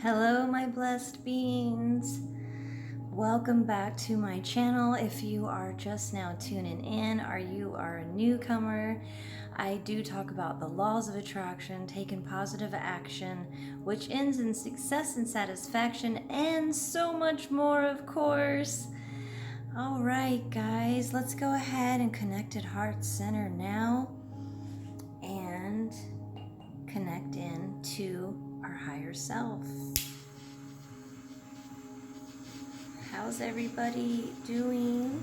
Hello, my blessed beings. Welcome back to my channel. If you are just now tuning in or you are a newcomer, I do talk about the laws of attraction, taking positive action, which ends in success and satisfaction, and so much more, of course. All right, guys, let's go ahead and connect at heart center now and connect in to our higher self. How's everybody doing?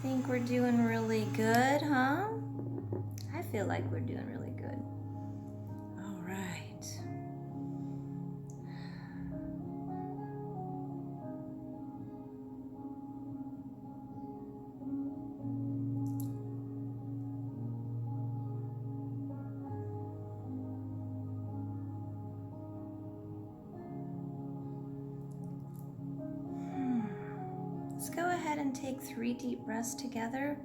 Think we're doing really good, huh? I feel like we're doing really good. All right. Let's go ahead and take 3 deep breaths together.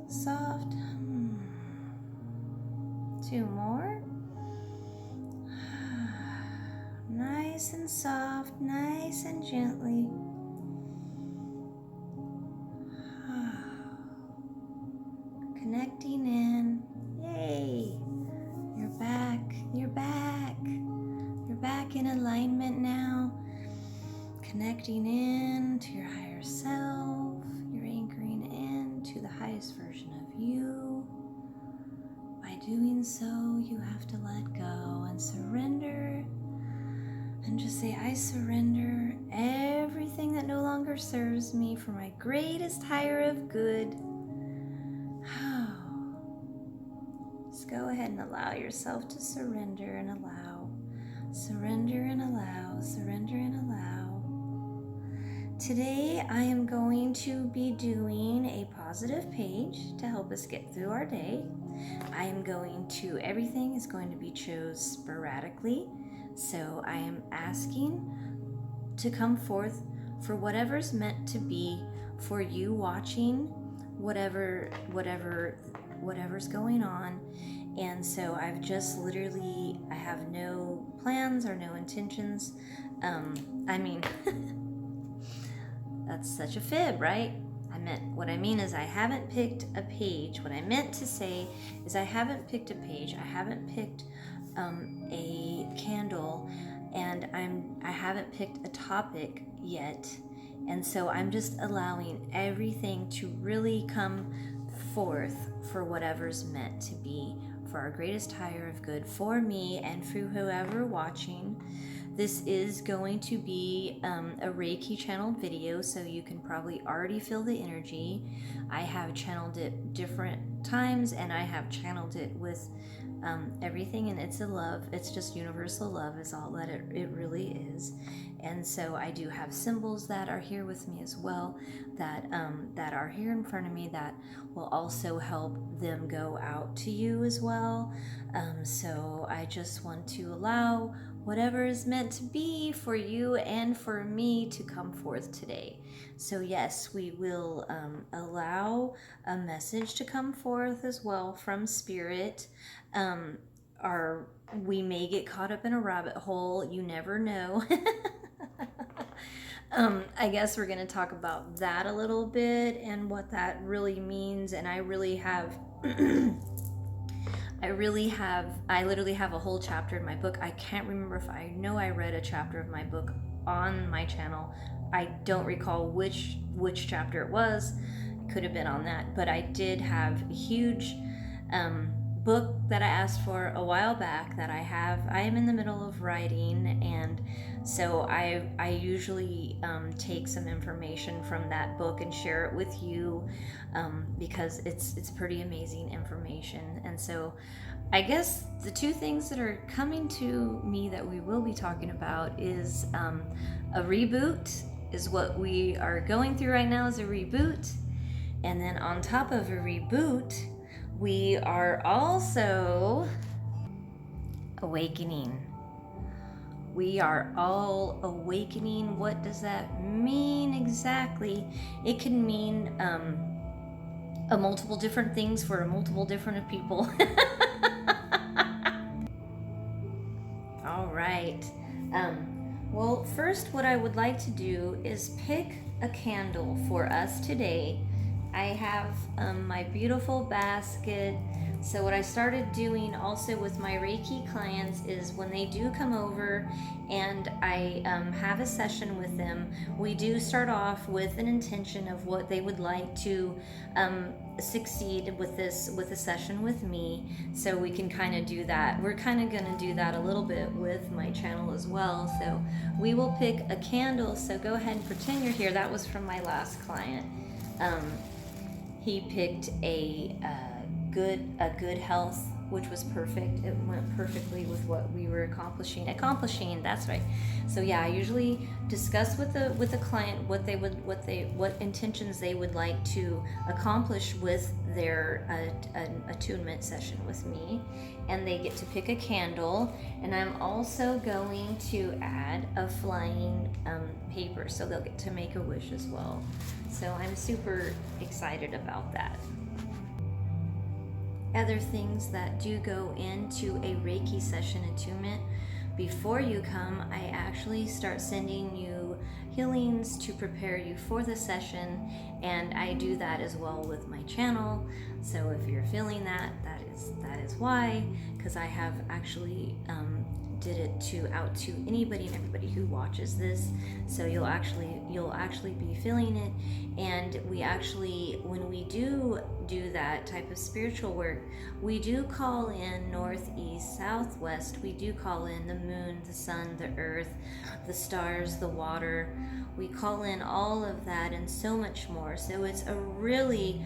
Soft. 2 more. Nice and soft, nice and gently. Connecting in. Yay! You're back. You're back. You're back in alignment now. Connecting in to your higher self. You're anchoring in to the highest version of you. By doing so, you have to let go and surrender. And just say, I surrender everything that no longer serves me for my greatest higher of good. Just go ahead and allow yourself to surrender and allow. Surrender and allow. Surrender and allow. Today, I am going to be doing a positive page to help us get through our day. Everything is going to be chose sporadically. So I am asking to come forth for whatever's meant to be for you watching, whatever's going on. And so I have no plans or no intentions. That's such a fib, right? What I mean is I haven't picked a page. What I meant to say is I haven't picked a page. I haven't picked a candle, and I haven't picked a topic yet. And so I'm just allowing everything to really come forth for whatever's meant to be for our greatest higher of good, for me and for whoever watching. This is going to be a Reiki channeled video, so you can probably already feel the energy. I have channeled it different times, and I have channeled it with everything, and it's a love. It's just universal love is all that it really is. And so I do have symbols that are here with me as well, that are here in front of me, that will also help them go out to you as well. So I just want to allow whatever is meant to be for you and for me to come forth today. So yes, we will allow a message to come forth as well from Spirit. We may get caught up in a rabbit hole. You never know. I guess we're going to talk about that a little bit and what that really means. And I literally have a whole chapter in my book. I can't remember if I read a chapter of my book on my channel. I don't recall which chapter it was. It could have been on that, but I did have a huge book that I asked for a while back that I am in the middle of writing, and so I usually take some information from that book and share it with you because it's pretty amazing information. And so I guess the 2 things that are coming to me that we will be talking about is a reboot, is what we are going through right now, is a reboot. And then on top of a reboot, we are also awakening. We are all awakening. What does that mean exactly? It can mean a multiple different things for multiple different people. All right. Well, first, what I would like to do is pick a candle for us today. I have my beautiful basket. So what I started doing also with my Reiki clients is when they do come over and I have a session with them, we do start off with an intention of what they would like to succeed with a session with me, so we can kind of do that. We're kind of going to do that a little bit with my channel as well. So we will pick a candle. So go ahead and pretend you're here. That was from my last client. He picked a good health, which was perfect. It went perfectly with what we were accomplishing. That's right. So yeah, I usually discuss with the client what intentions they would like to accomplish with their attunement session with me, and they get to pick a candle. And I'm also going to add a flying paper, so they'll get to make a wish as well. So I'm super excited about that. Other things that do go into a Reiki session attunement, before you come, I actually start sending you healings to prepare you for the session, and I do that as well with my channel. So if you're feeling that is why, because I have actually did it out to anybody and everybody who watches this. So you'll actually be feeling it. And we actually, when we do that type of spiritual work, we do call in north, east, southwest. We do call in the moon, the sun, the earth, the stars, the water. We call in all of that and so much more. So it's a really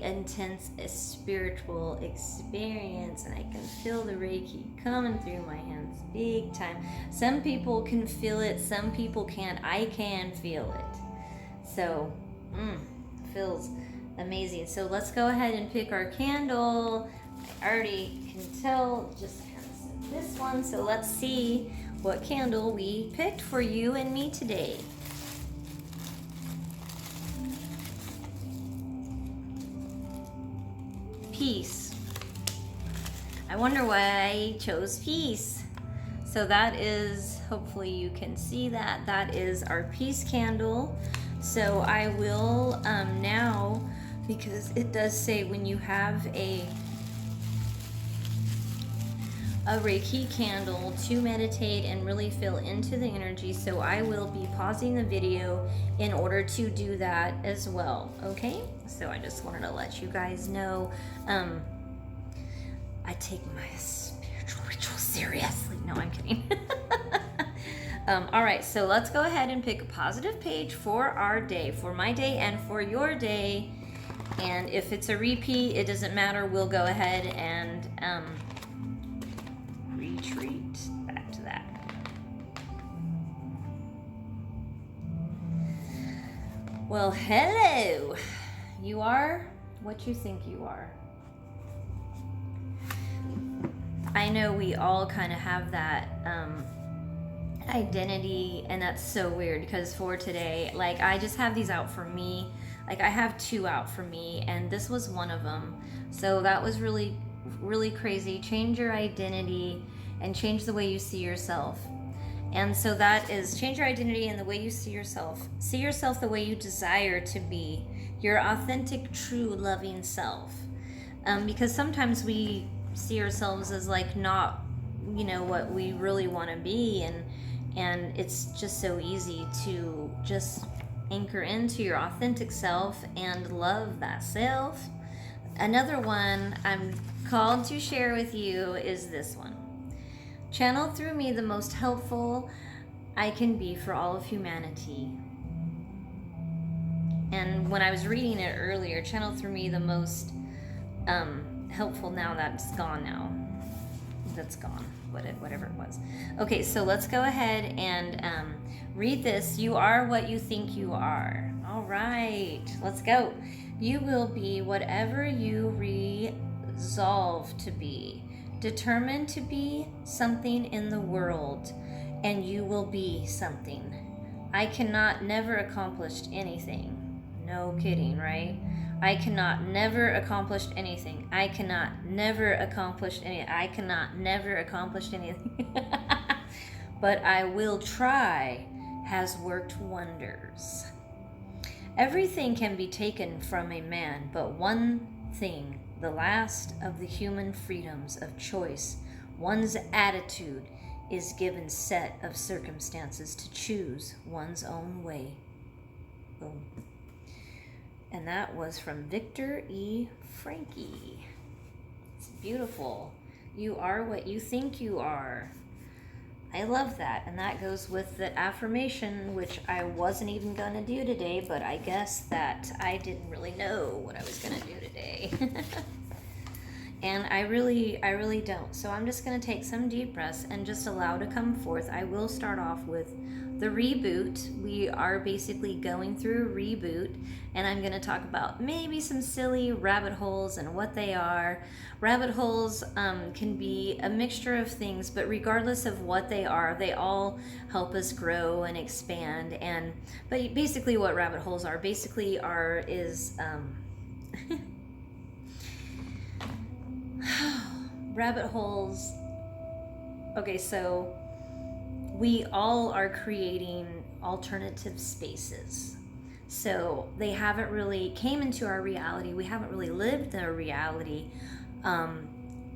intense spiritual experience, and I can feel the Reiki coming through my hands big time. Some people can feel it, some people can't. I can feel it. So, feels amazing. So let's go ahead and pick our candle. I already can tell, just kind of set this one. So let's see what candle we picked for you and me today. Peace. I wonder why I chose peace. So that is, hopefully you can see that, that is our peace candle. So I will now, because it does say when you have a Reiki candle to meditate and really feel into the energy. So I will be pausing the video in order to do that as well. Okay, so I just wanted to let you guys know I take my spiritual ritual seriously. No, I'm kidding. All right, so let's go ahead and pick a positive page for our day, for my day and for your day. And if it's a repeat, it doesn't matter. We'll go ahead and retreat back to that. Well, hello. You are what you think you are. I know we all kind of have that identity, and that's so weird because for today, like, I just have these out for me. Like, I have two out for me, and this was one of them. So that was really crazy. Change your identity and change the way you see yourself. And so that is, change your identity and the way you see yourself. See yourself the way you desire to be, your authentic, true, loving self. Because sometimes we see ourselves as like not, what we really want to be, and it's just so easy to just anchor into your authentic self and love that self. Another one I'm called to share with you is this one. Channel through me the most helpful I can be for all of humanity. And when I was reading it earlier, channel through me the most helpful, now that's gone now. That's gone, whatever it was. Okay, so let's go ahead and read this. You are what you think you are. All right, let's go. You will be whatever you resolve to be. Determined to be something in the world, and you will be something. I cannot never accomplish anything. No kidding, right? I cannot never accomplish anything. I cannot never accomplish anything. I cannot never accomplish anything. but I will try has worked wonders. Everything can be taken from a man, but one thing, the last of the human freedoms of choice, one's attitude, is given set of circumstances to choose one's own way. Boom. And that was from Victor E. Frankl. It's beautiful. You are what you think you are. I love that. And that goes with the affirmation, which I wasn't even going to do today, but I guess that I didn't really know what I was going to do today. And I really don't. So I'm just going to take some deep breaths and just allow to come forth. I will start off with the reboot. We are basically going through a reboot, and I'm going to talk about maybe some silly rabbit holes and what they are. Rabbit holes can be a mixture of things, but regardless of what they are, they all help us grow and expand. But basically what rabbit holes are is rabbit holes. Okay, so we all are creating alternative spaces. So they haven't really came into our reality. We haven't really lived their reality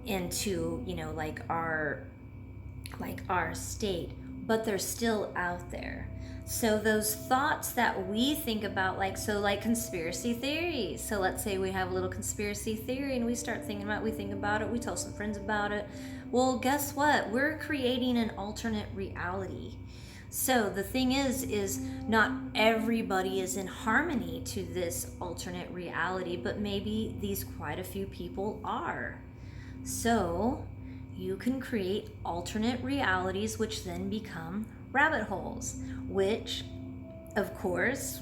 into, like our state, but they're still out there. So those thoughts that we think about, like conspiracy theories. So let's say we have a little conspiracy theory and we start thinking about it, we think about it, we tell some friends about it. Well, guess what? We're creating an alternate reality. So the thing is not everybody is in harmony to this alternate reality, but maybe quite a few people are. So you can create alternate realities, which then become rabbit holes, which of course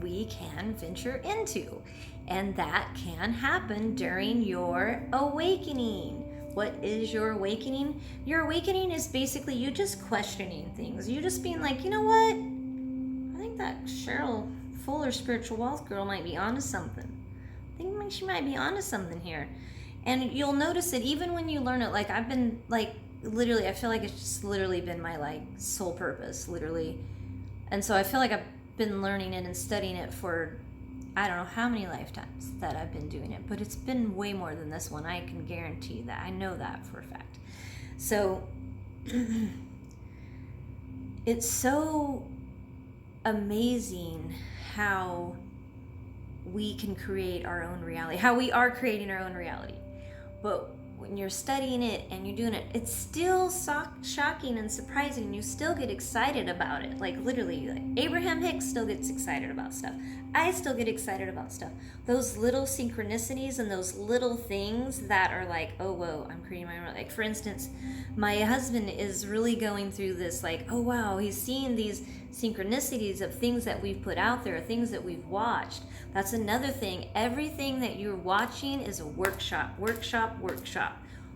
we can venture into, and that can happen during your awakening. What is your awakening? Your awakening is basically you just questioning things. You just being like, you know what? I think that Cheryl Fuller spiritual wealth girl might be onto something. I think she might be onto something here. And you'll notice it even when you learn it. Like I've been literally, I feel like it's just literally been my sole purpose, literally. And so I feel like I've been learning it and studying it for I don't know how many lifetimes that I've been doing it, but it's been way more than this one. I can guarantee that. I know that for a fact. So it's so amazing how we can create our own reality, how we are creating our own reality. But when you're studying it and you're doing it, it's still shocking and surprising. You still get excited about it. Literally, Abraham Hicks still gets excited about stuff. I still get excited about stuff. Those little synchronicities and those little things that are like, oh, whoa, I'm creating my own. For instance, my husband is really going through this, oh, wow, he's seeing these synchronicities of things that we've put out there, things that we've watched. That's another thing. Everything that you're watching is a workshop.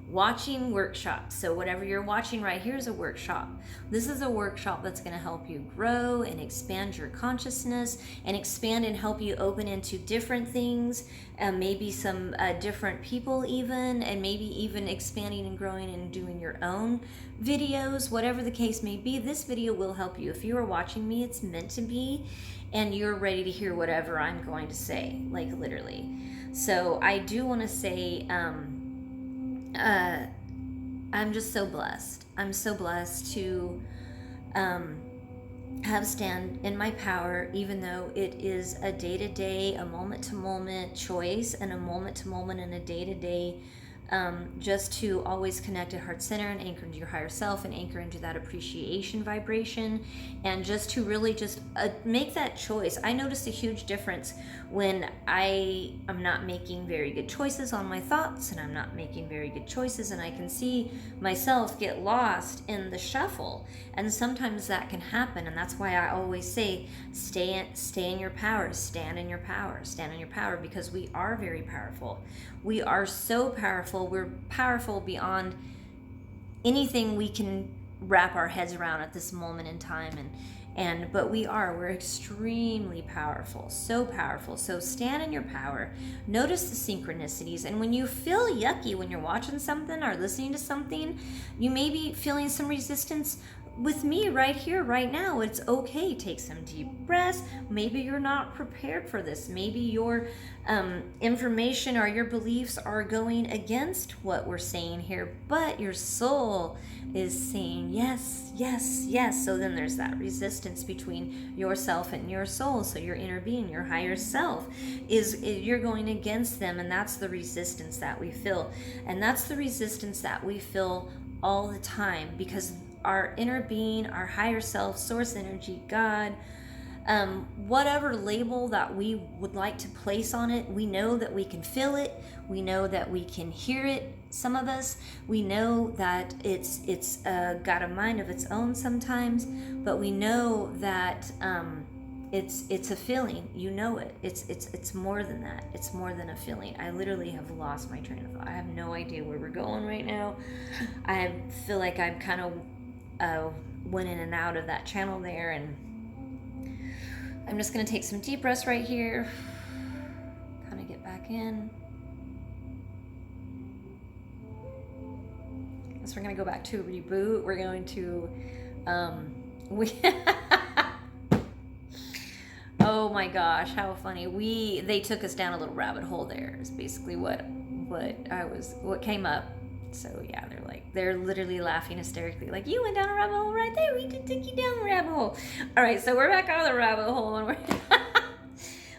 Watching workshops. So whatever you're watching right here is a workshop. This is a workshop that's going to help you grow and expand your consciousness and expand and help you open into different things, maybe some different people even, and maybe even expanding and growing and doing your own videos, whatever the case may be. This video will help you. If you are watching me, it's meant to be, and you're ready to hear whatever I'm going to say, literally. So I do want to say, I'm just so blessed. I'm so blessed to have stand in my power, even though it is a day-to-day, a moment-to-moment choice, and a moment-to-moment and a day-to-day, just to always connect at heart center and anchor into your higher self and anchor into that appreciation vibration, and just to really just make that choice. I noticed a huge difference when I am not making very good choices on my thoughts, and I'm not making very good choices, and I can see myself get lost in the shuffle. And sometimes that can happen, and that's why I always say stay in your power, stand in your power, because we are very powerful. We are so powerful. We're powerful beyond anything we can wrap our heads around at this moment in time, but we're extremely powerful, so powerful. So stand in your power, notice the synchronicities, and when you feel yucky when you're watching something or listening to something, you may be feeling some resistance, with me right here, right now, it's okay. Take some deep breaths. Maybe you're not prepared for this. Maybe your information or your beliefs are going against what we're saying here, but your soul is saying yes, yes, yes. So then there's that resistance between yourself and your soul. So your inner being, your higher self, you're going against them, and that's the resistance that we feel. And that's the resistance that we feel all the time, because our inner being, our higher self, source energy, God, whatever label that we would like to place on it, we know that we can feel it. We know that we can hear it. Some of us, we know that it's got a mind of its own sometimes, but we know that it's a feeling. You know it. It's more than that. It's more than a feeling. I literally have lost my train of thought. I have no idea where we're going right now. I feel like I'm kind of went in and out of that channel there, and I'm just going to take some deep breaths right here, kind of get back in. So we're going to go back to reboot. We're going to oh my gosh, how funny. They took us down a little rabbit hole there, is basically what came up. So yeah, they're literally laughing hysterically, like, you went down a rabbit hole right there, we did take you down the rabbit hole. All right, so we're back out of the rabbit hole, and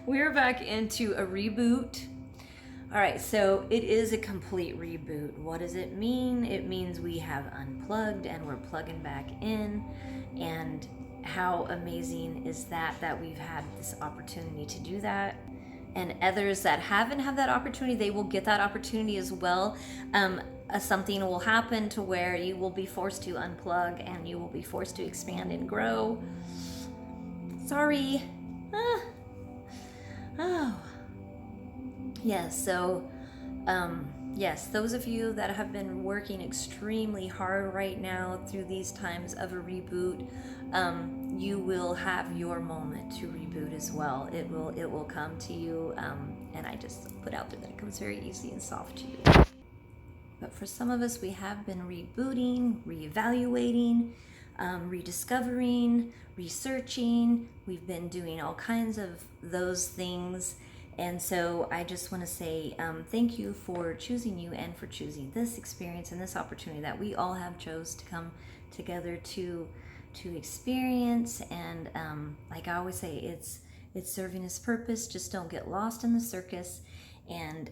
we're back into a reboot. All right, so it is a complete reboot. What does it mean? It means we have unplugged and we're plugging back in. And how amazing is that we've had this opportunity to do that. And others that haven't had that opportunity, they will get that opportunity as well. Something will happen to where you will be forced to unplug and you will be forced to expand and grow. Sorry. Oh. Yes, so yes, those of you that have been working extremely hard right now through these times of a reboot, you will have your moment to reboot as well. It will come to you, and I just put out there that it comes very easy and soft to you. But for some of us, we have been rebooting, reevaluating, rediscovering, researching. We've been doing all kinds of those things. And so I just want to say thank you for choosing you and for choosing this experience and this opportunity that we all have chose to come together to experience. And like I always say, it's serving its purpose. Just don't get lost in the circus, and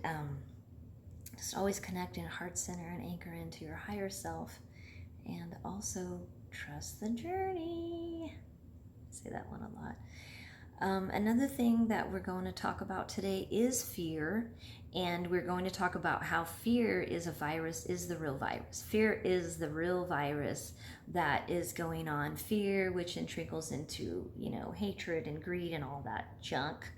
just always connect in heart center and anchor into your higher self, and also trust the journey. I say that one a lot. Another thing that we're going to talk about today is fear, and we're going to talk about how fear is the real virus. Fear is the real virus that is going on. Fear, which then trickles into, hatred and greed and all that junk.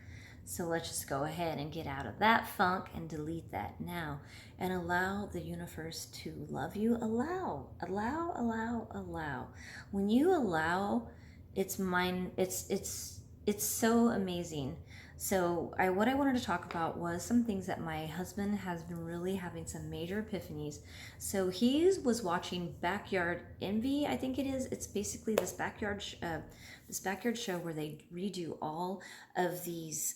So let's just go ahead and get out of that funk and delete that now, and allow the universe to love you. Allow. When you allow, it's so amazing. So what I wanted to talk about was some things that my husband has been really having some major epiphanies. So he was watching Backyard Envy, I think it is. It's basically this backyard show where they redo all of these.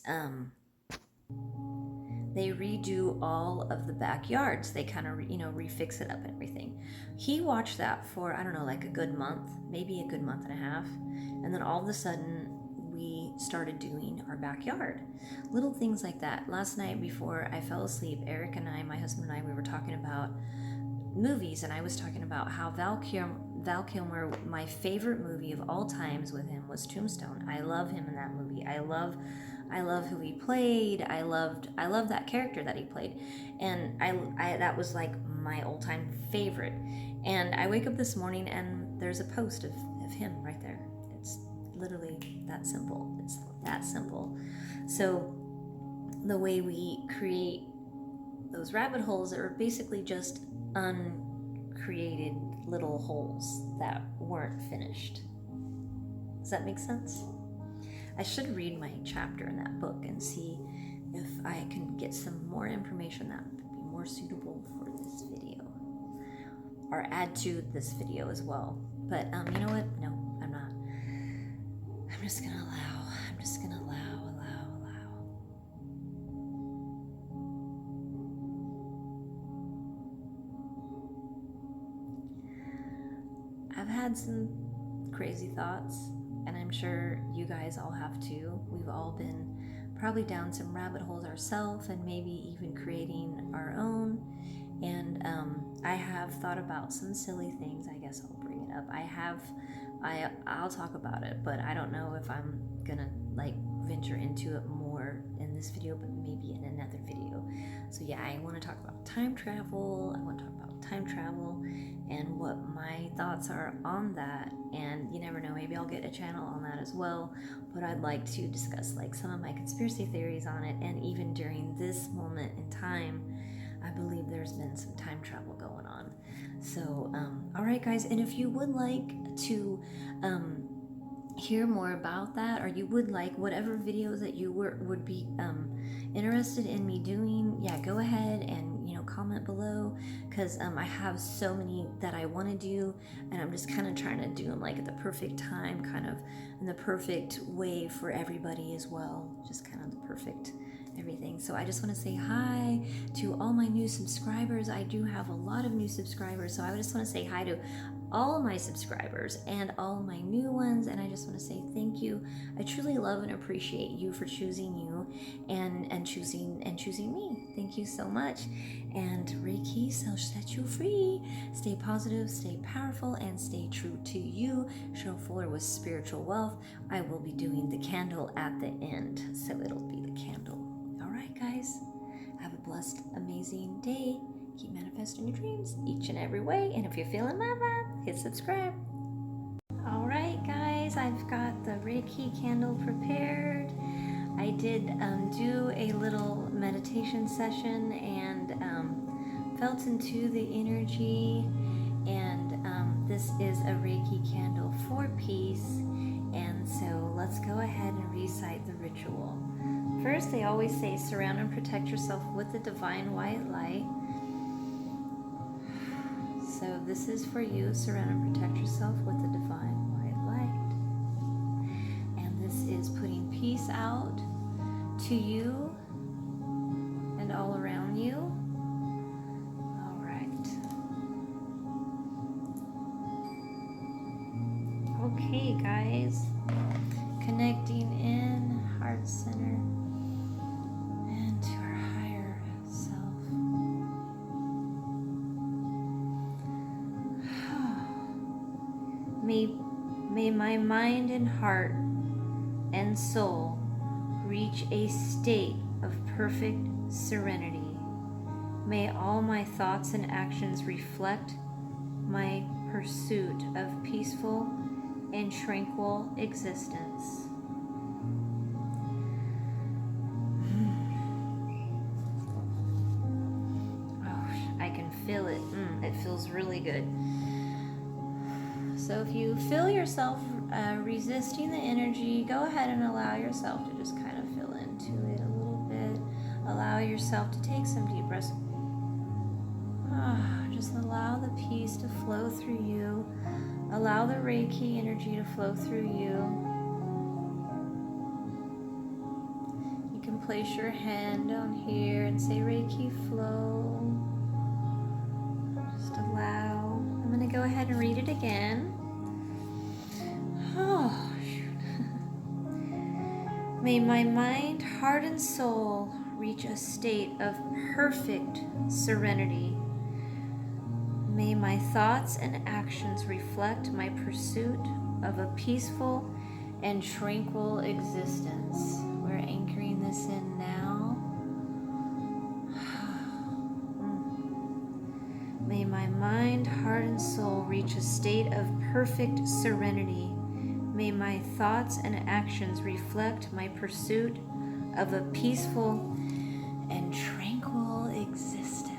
They redo all of the backyards. They kind of refix it up and everything. He watched that for, I don't know, like a good month, maybe a good month and a half, and then all of a sudden we started doing our backyard. Little things like that. Last night before I fell asleep, Eric and I, my husband and I, we were talking about movies, and I was talking about how Val Kilmer, my favorite movie of all times with him was Tombstone. I love him in that movie. I love who he played. I loved that character that he played, and I that was like my all-time favorite. And I wake up this morning and there's a post of him right there. It's literally that simple. It's that simple. So the way we create those rabbit holes are basically just uncreated little holes that weren't finished. Does that make sense? I should read my chapter in that book and see if I can get some more information that would be more suitable for this video. or add to this video as well. But you know what? No, I'm not. I'm just gonna allow. I'm just gonna allow. I've had some crazy thoughts, and I'm sure you guys all have too. We've all been probably down some rabbit holes ourselves, and maybe even creating our own. And I have thought about some silly things. I guess I'll bring it up. I'll talk about it, but I don't know if I'm gonna like venture into it more in this video, but maybe in another video. So yeah, I want to talk about time travel. I want to talk about time travel and what my thoughts are on that. And you never know, maybe I'll get a channel on that as well. But I'd like to discuss like some of my conspiracy theories on it. And even during this moment in time, I believe there's been some time travel going on. So, all right, guys. And if you would like to hear more about that, or you would like whatever videos that you would be interested in me doing, yeah, go ahead and comment below, because I have so many that I want to do, and I'm just kind of trying to do them like at the perfect time, kind of in the perfect way for everybody as well, just kind of the perfect everything. So I just want to say hi to all my new subscribers. I do have a lot of new subscribers, so I just want to say hi to all my subscribers and all my new ones, and I just want to say thank you. I truly love and appreciate you for choosing you and choosing me. Thank you so much. And Reiki shall set you free. Stay positive, stay powerful, and stay true to you. Show fuller with spiritual wealth. I will be doing the candle at the end, so it'll be the candle. All right, guys. Have a blessed, amazing day. Keep manifesting your dreams each and every way. And if you're feeling my vibe, hit subscribe. All right, guys, I've got the Reiki candle prepared. I did do a little meditation session and felt into the energy. And this is a Reiki candle for peace. And so let's go ahead and recite the ritual. First, they always say, surround and protect yourself with the divine white light. So this is for you. Surround and protect yourself with the divine white light. And this is putting peace out to you and all around you. All right. Okay, guys. Connecting in heart center and to our higher self. May my mind and heart and soul reach a state of perfect serenity. May all my thoughts and actions reflect my pursuit of peaceful and tranquil existence. Oh, I can feel it. It feels really good. So if you feel yourself resisting the energy, go ahead and allow yourself to just kind of feel into it a little bit. Allow yourself to take some deep breaths. Just allow the peace to flow through you. Allow the Reiki energy to flow through you. You can place your hand down here and say, Reiki flow. Just allow. I'm going to go ahead and read it again. Oh, shoot. May my mind, heart, and soul reach a state of perfect serenity. May my thoughts and actions reflect my pursuit of a peaceful and tranquil existence. We're anchoring this in now. May my mind, heart, and soul reach a state of perfect serenity. May my thoughts and actions reflect my pursuit of a peaceful and tranquil existence.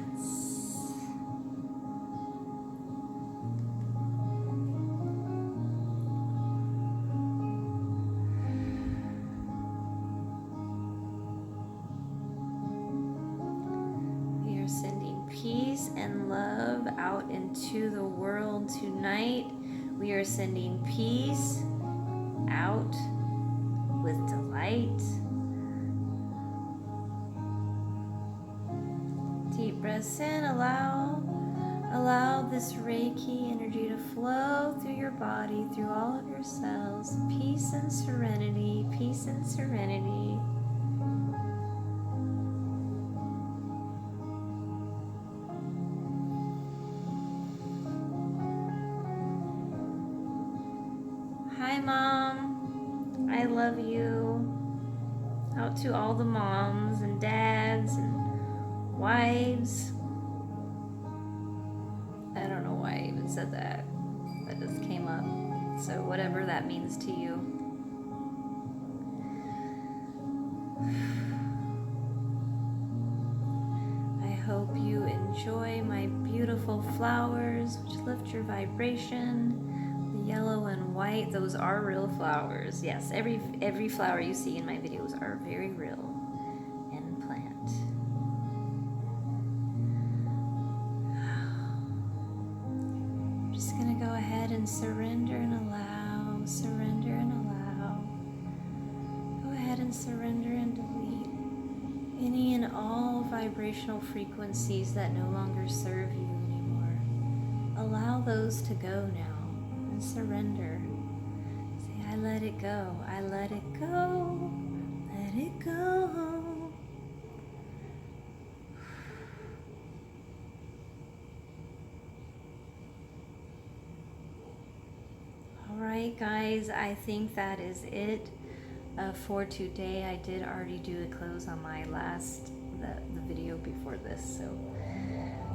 We are sending peace and love love out into the world tonight. We are sending peace out with delight. Deep breaths in, allow this Reiki energy to flow through your body, through all of your cells. Peace and serenity, peace and serenity. Hi, Mom. I love you. Out to all the moms and dads and wives. I don't know why I even said that. That just came up. So whatever that means to you. I hope you enjoy my beautiful flowers, which lift your vibration. The yellow and white, those are real flowers. Yes, every flower you see in my videos are very real and plant. I'm just gonna go ahead and surrender and allow, surrender and allow. Go ahead and surrender and delete any and all vibrational frequencies that no longer serve you anymore. Allow those to go now. And surrender. Say, I let it go. I let it go. Let it go. All right, guys. I think that is it for today. I did already do a close on my the video before this, so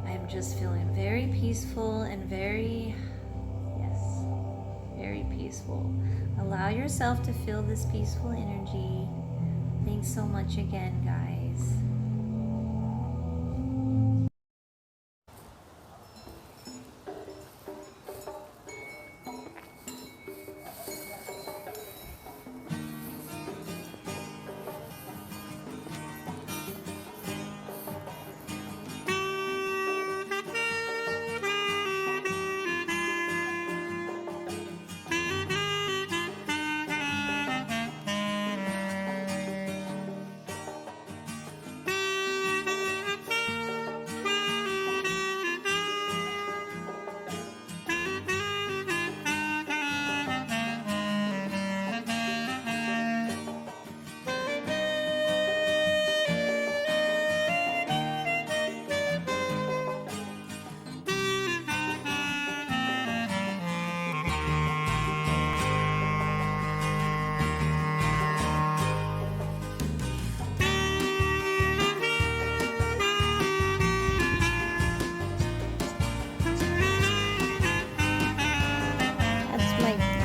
I'm just feeling very peaceful and very peaceful. Allow yourself to feel this peaceful energy. Thanks so much again, guys.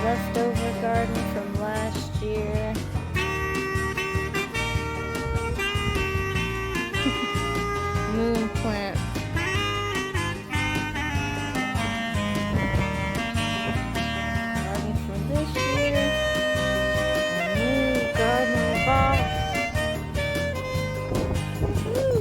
Leftover garden from last year. Moon plant. Garden from this year. A new garden box. Woo.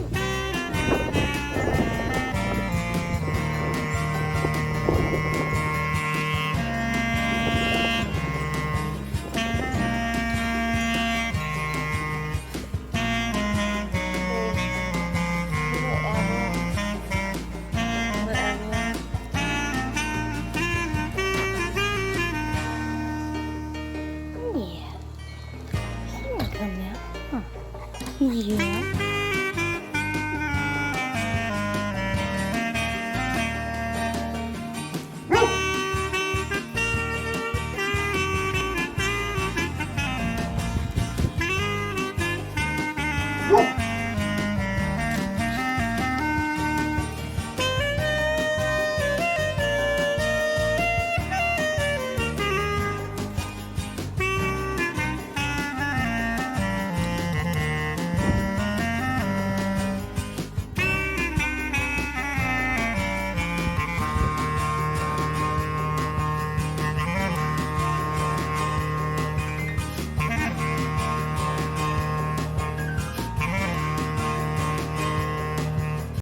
Yeah.